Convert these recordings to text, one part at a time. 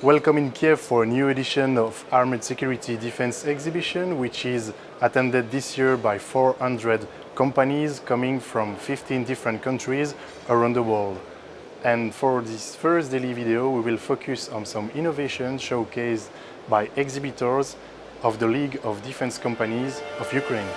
Welcome in Kiev for a new edition of Armored Security Defense Exhibition, which is attended this year by 400 companies coming from 15 different countries around the world. And for this first daily video, we will focus on some innovations showcased by exhibitors of the League of Defense Companies of Ukraine.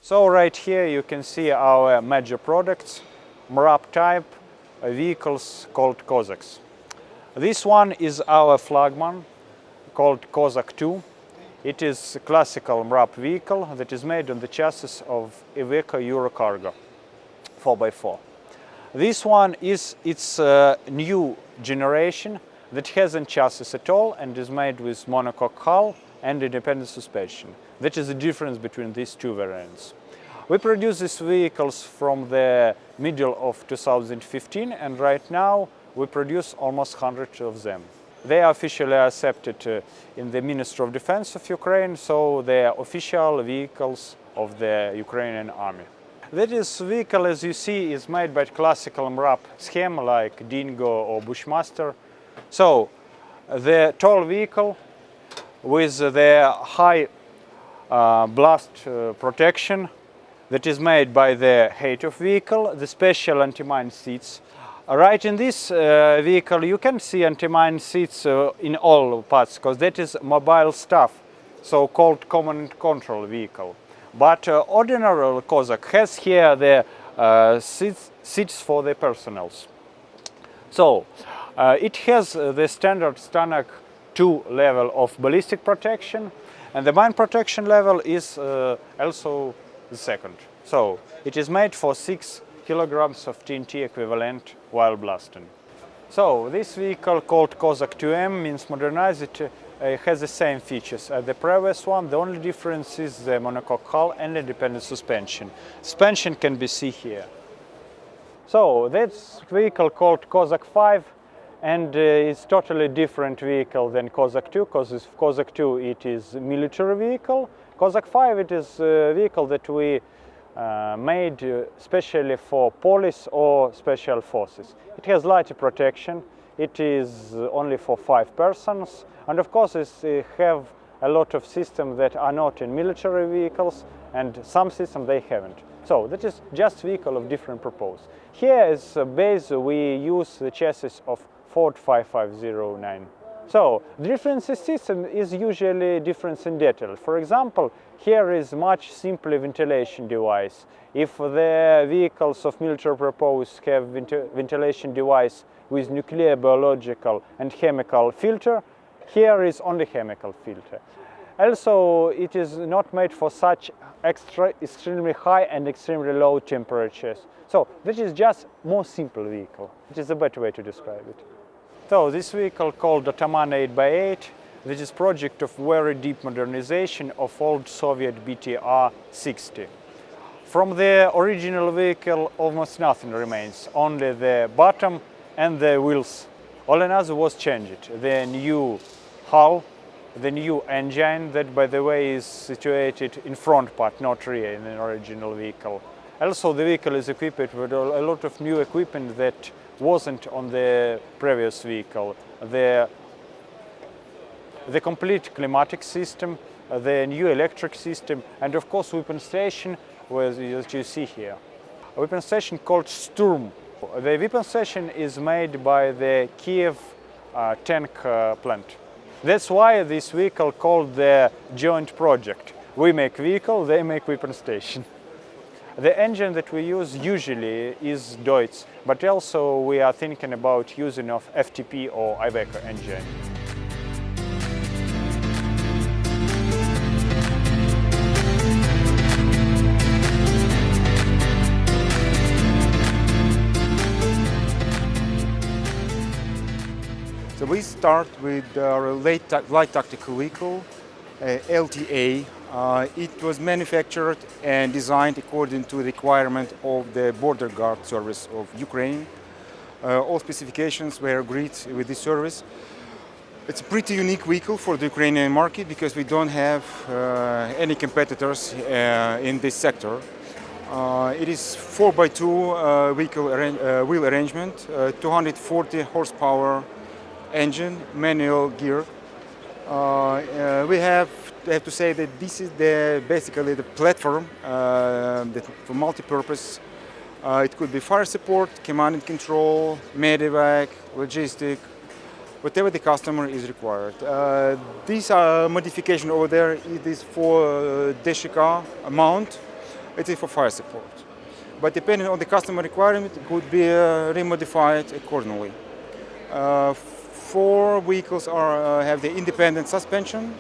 So right here you can see our major products, MRAP type vehicles called Cozaks. This one is our flagman called Cozak 2. It is a classical MRAP vehicle that is made on the chassis of Iveco Eurocargo 4x4. This one is its new generation that hasn't chassis at all and is made with monocoque hull and independent suspension. That is the difference between these two variants. We produce these vehicles from the middle of 2015, and right now we produce almost 100 of them. They are officially accepted in the Ministry of Defense of Ukraine, so they are official vehicles of the Ukrainian army. This vehicle, as you see, is made by classical MRAP scheme like Dingo or Bushmaster. So the tall vehicle with the high blast protection that is made by the height of vehicle, the special anti-mine seats. Right in this vehicle you can see anti-mine seats in all parts, because that is mobile staff, so-called command control vehicle. But ordinary Cozak has here the seats for the personnels. So it has the standard Stanak 2 level of ballistic protection, and the mine protection level is also the second. So it is made for 6 kilograms of TNT equivalent while blasting. So this vehicle called Cozak 2M means modernized. It has the same features as the previous one. The only difference is the monocoque hull and independent suspension. Suspension can be seen here. So this vehicle called Cozak 5, and it's totally different vehicle than Cozak 2, because Cozak 2 it is a military vehicle. Cozak 5 it is a vehicle that we made specially for police or special forces. It has lighter protection. It is only for 5 persons, and of course it have a lot of systems that are not in military vehicles, and some systems they haven't. So that is just vehicle of different purpose. Here as a base we use the chassis of Ford 5509. So difference in system is usually difference in detail. For example, here is much simpler ventilation device. If the vehicles of military purpose have ventilation device with nuclear, biological and chemical filter, here is only chemical filter. Also, it is not made for such extremely high and extremely low temperatures. So this is just more simple vehicle. It is a better way to describe it. So this vehicle called Otoman 8x8, this is project of very deep modernization of old Soviet BTR-60. From the original vehicle almost nothing remains, only the bottom and the wheels. All another was changed. The new hull, the new engine that by the way is situated in front part, not rear in the original vehicle. Also the vehicle is equipped with a lot of new equipment that wasn't on the previous vehicle. The complete climatic system, the new electric system, and of course weapon station, as you see here. A weapon station called Sturm. The weapon station is made by the Kiev tank plant. That's why this vehicle called the joint project. We make vehicle, they make weapon station. The engine that we use usually is Deutz, but also we are thinking about using of FTP or Iveco engine. So we start with our light tactical vehicle, LTA. It was manufactured and designed according to the requirement of the Border Guard Service of Ukraine. All specifications were agreed with this service. It's a pretty unique vehicle for the Ukrainian market because we don't have any competitors in this sector. It is 4x2 wheel arrangement, 240 horsepower engine, manual gear. We have to say that this is basically the platform for multi-purpose. It could be fire support, command and control, medevac, logistic, whatever the customer is required. This modification over there, it is for Deshika mount, it is for fire support. But depending on the customer requirement, it could be remodified accordingly. 4 vehicles have the independent suspension.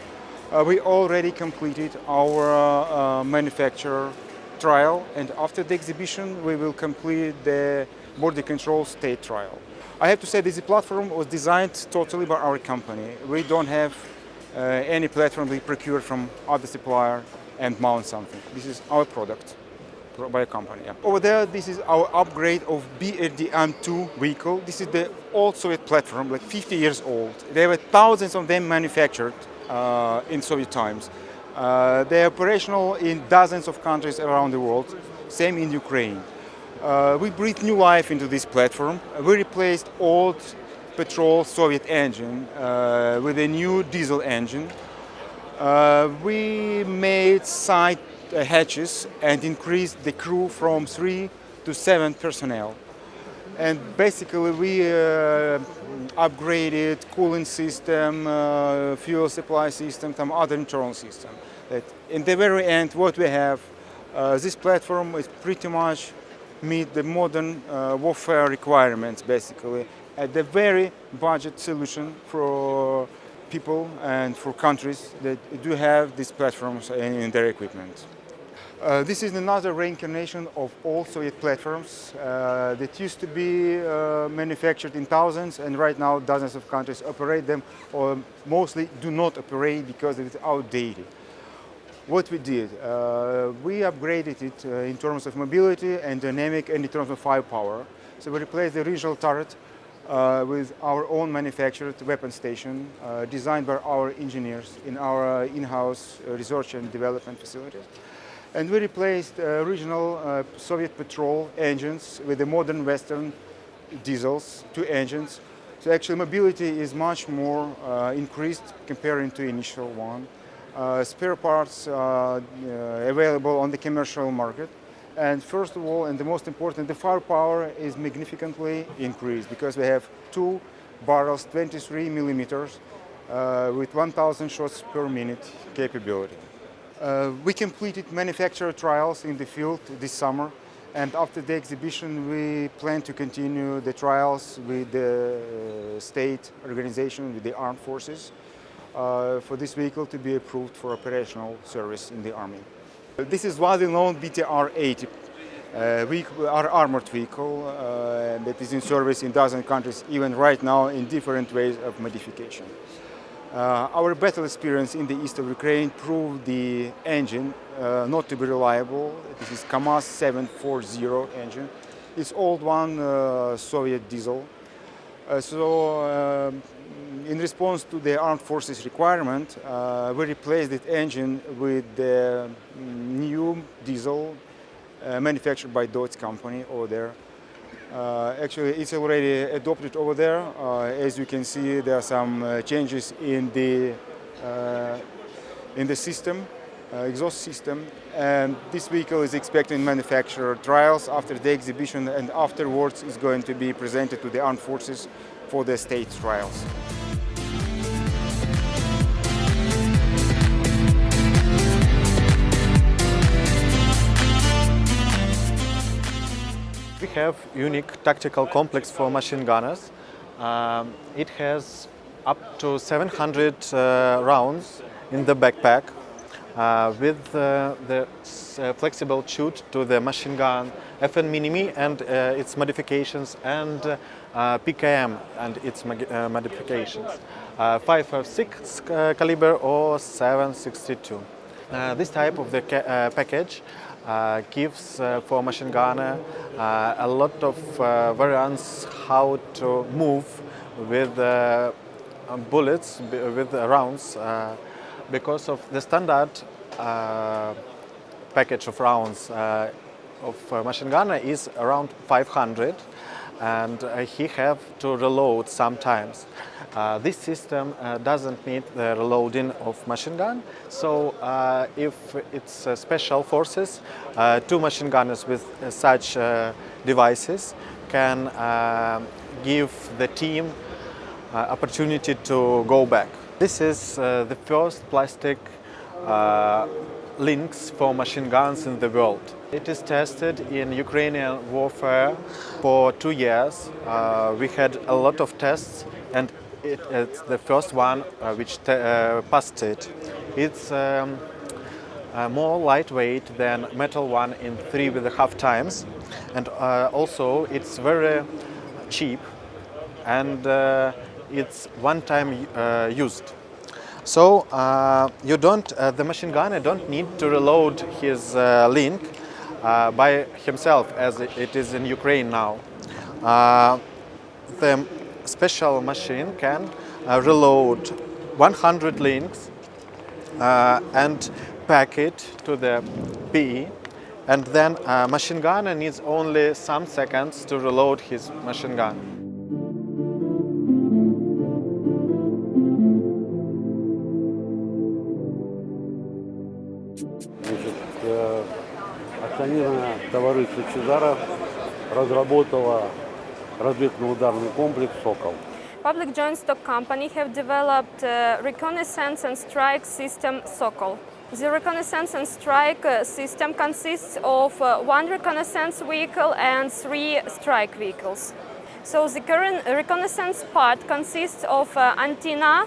We already completed our manufacturer trial, and after the exhibition we will complete the border control state trial. I have to say this platform was designed totally by our company. We don't have any platform we procure from other supplier and mount something. This is our product by a company. Yeah. Over there, this is our upgrade of BRDM-2 vehicle. This is the old Soviet platform, like 50 years old. There were thousands of them manufactured in Soviet times. They are operational in dozens of countries around the world, same in Ukraine. We breathed new life into this platform. We replaced old petrol Soviet engine with a new diesel engine. We made side hatches and increased the crew from 3 to 7 personnel. And basically we upgraded cooling system, fuel supply system, some other internal system. That in the very end, what we have, this platform is pretty much meet the modern warfare requirements, basically, at the very budget solution for people and for countries that do have these platforms in their equipment. This is another reincarnation of old Soviet platforms that used to be manufactured in thousands, and right now dozens of countries operate them, or mostly do not operate because it's outdated. What we did, we upgraded it in terms of mobility and dynamic and in terms of firepower. So we replaced the original turret with our own manufactured weapon station designed by our engineers in our in-house research and development facilities. And we replaced original Soviet petrol engines with the modern Western diesels, 2 engines. So actually mobility is much more increased comparing to initial one. Spare parts available on the commercial market. And first of all, and the most important, the firepower is significantly increased because we have 2 barrels, 23 millimeters, with 1,000 shots per minute capability. We completed manufacturer trials in the field this summer, and after the exhibition we plan to continue the trials with the state organization, with the armed forces, for this vehicle to be approved for operational service in the army. This is widely known BTR-80, our armored vehicle that is in service in dozen countries, even right now in different ways of modification. Our battle experience in the east of Ukraine proved the engine not to be reliable. This is KAMAZ 740 engine. It's old one, Soviet diesel. In response to the armed forces requirement, we replaced that engine with the new diesel manufactured by Deutz company over there. Actually, it's already adopted over there. As you can see, there are some changes in the system, exhaust system, and this vehicle is expecting manufacturer trials after the exhibition, and afterwards is going to be presented to the armed forces for the state trials. We have unique tactical complex for machine gunners. It has up to 700 rounds in the backpack with the flexible chute to the machine gun FN Minimi and its modifications, and PKM and its modifications, 5.56 caliber or 7.62. This type of the package gives for machine gunner a lot of variants how to move with bullets, with rounds, because of the standard package of rounds of machine gunner is around 500, and he have to reload sometimes. This system doesn't need the reloading of machine gun, so if it's special forces, two machine gunners with such devices can give the team opportunity to go back. This is the first plastic links for machine guns in the world. It is tested in Ukrainian warfare for 2 years. We had a lot of tests, and it's the first one which passed it. It's more lightweight than metal one in 3.5 times, and also it's very cheap, and it's one-time used. So the machine gunner don't need to reload his link by himself, as it is in Ukraine now. The special machine can reload 100 links and pack it to the PE, and then machine gunner needs only some seconds to reload his machine gun. Акционерное товариство CheZaRa разработало разведно-ударный комплекс «Сокол». Public joint stock company have developed Reconnaissance and Strike system Sokol. The Reconnaissance and Strike system consists of one reconnaissance vehicle and 3 strike vehicles. So the current reconnaissance part consists of antenna.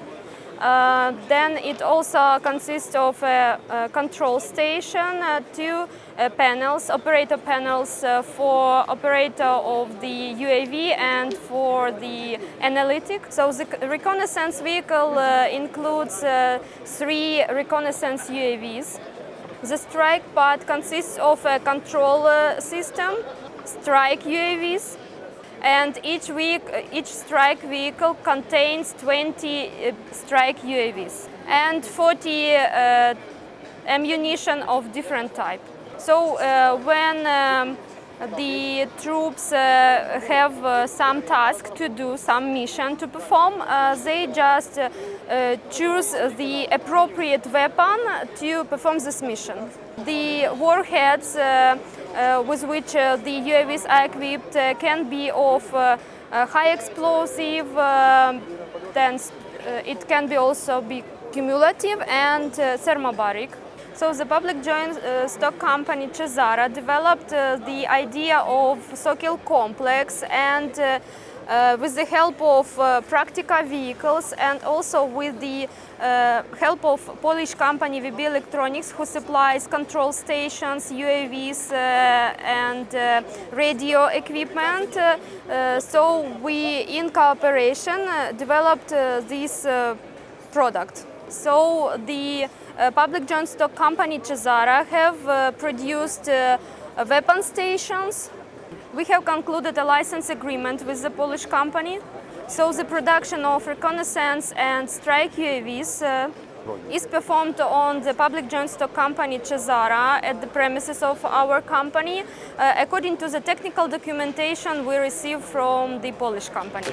Then it also consists of a control station, 2 panels, operator panels for operator of the UAV and for the analytic. So the reconnaissance vehicle includes 3 reconnaissance UAVs. The strike part consists of a control system, strike UAVs, and each strike vehicle contains 20 strike UAVs and 40 ammunition of different type. So when the troops have some task to do, some mission to perform, they just choose the appropriate weapon to perform this mission. The warheads with which the UAVs are equipped can be of high explosive, then it can be also be cumulative and thermobaric. So the public joint stock company CheZaRa developed the idea of Sokol complex, and with the help of Practika vehicles and also with the help of Polish company VB Electronics, who supplies control stations, UAVs and radio equipment. So we, in cooperation, developed this product. So the public joint stock company CheZaRa have produced weapon stations. We have concluded a license agreement with the Polish company. So the production of reconnaissance and strike UAVs is performed on the public joint stock company CheZaRa at the premises of our company, according to the technical documentation we receive from the Polish company.